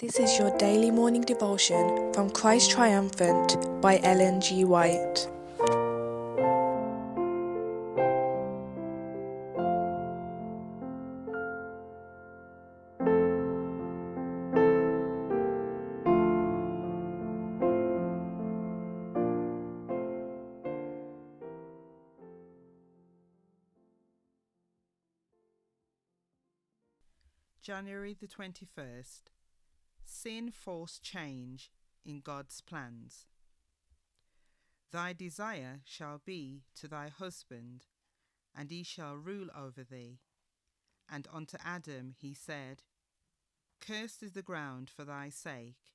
This is your daily morning devotion from Christ Triumphant by Ellen G. White. January the 21st. Sin forced change in God's plans. Thy desire shall be to thy husband, and he shall rule over thee. And unto Adam he said, Cursed is the ground for thy sake.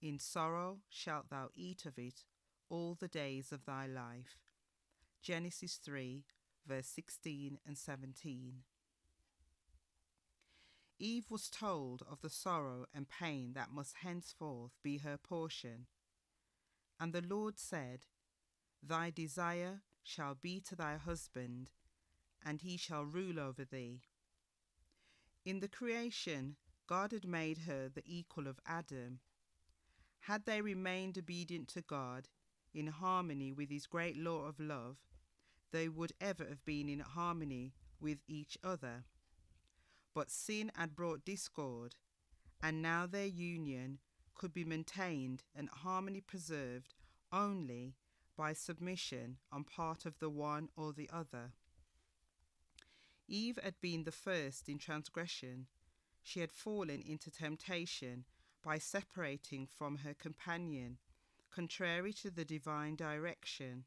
In sorrow shalt thou eat of it all the days of thy life. Genesis 3, verse 16 and 17. Eve was told of the sorrow and pain that must henceforth be her portion. And the Lord said, Thy desire shall be to thy husband, and he shall rule over thee. In the creation, God had made her the equal of Adam. Had they remained obedient to God, in harmony with his great law of love, they would ever have been in harmony with each other. But sin had brought discord, and now their union could be maintained and harmony preserved only by submission on part of the one or the other. Eve had been the first in transgression. She had fallen into temptation by separating from her companion, contrary to the divine direction.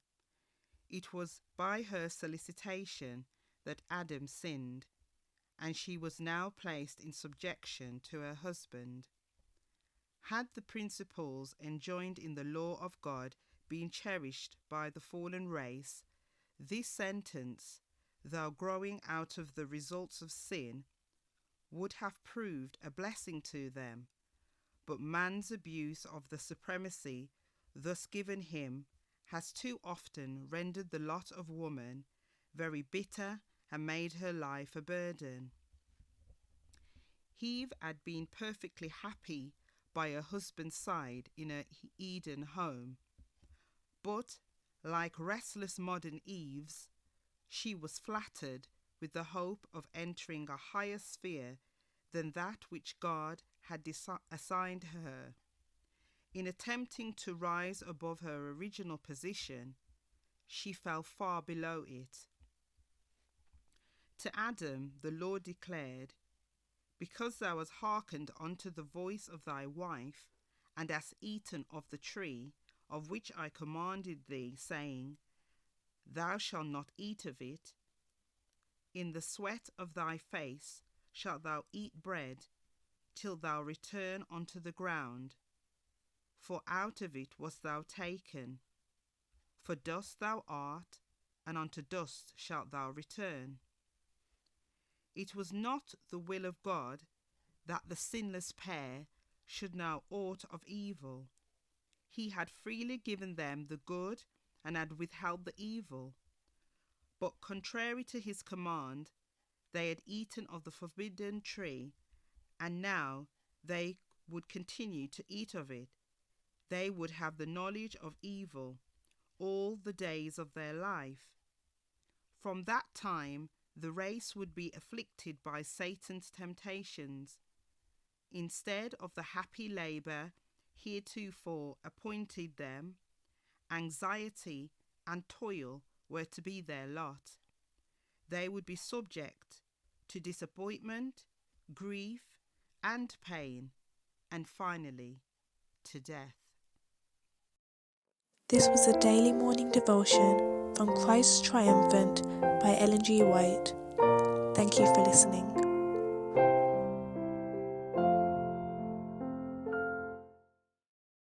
It was by her solicitation that Adam sinned, and she was now placed in subjection to her husband. Had the principles enjoined in the law of God been cherished by the fallen race, this sentence, though growing out of the results of sin, would have proved a blessing to them. But man's abuse of the supremacy thus given him has too often rendered the lot of woman very bitter and made her life a burden. Eve had been perfectly happy by her husband's side in her Eden home, but, like restless modern Eves, she was flattered with the hope of entering a higher sphere than that which God had assigned her. In attempting to rise above her original position, she fell far below it. To Adam the Lord declared, Because thou hast hearkened unto the voice of thy wife, and hast eaten of the tree of which I commanded thee, saying, Thou shalt not eat of it, in the sweat of thy face shalt thou eat bread, till thou return unto the ground. For out of it wast thou taken. For dust thou art, and unto dust shalt thou return. It was not the will of God that the sinless pair should know aught of evil. He had freely given them the good and had withheld the evil. But contrary to his command, they had eaten of the forbidden tree, and now they would continue to eat of it. They would have the knowledge of evil all the days of their life. From that time, the race would be afflicted by Satan's temptations. Instead of the happy labour heretofore appointed them, anxiety and toil were to be their lot. They would be subject to disappointment, grief, and pain, and finally, to death. This was a daily morning devotion from Christ Triumphant by Ellen G. White. Thank you for listening.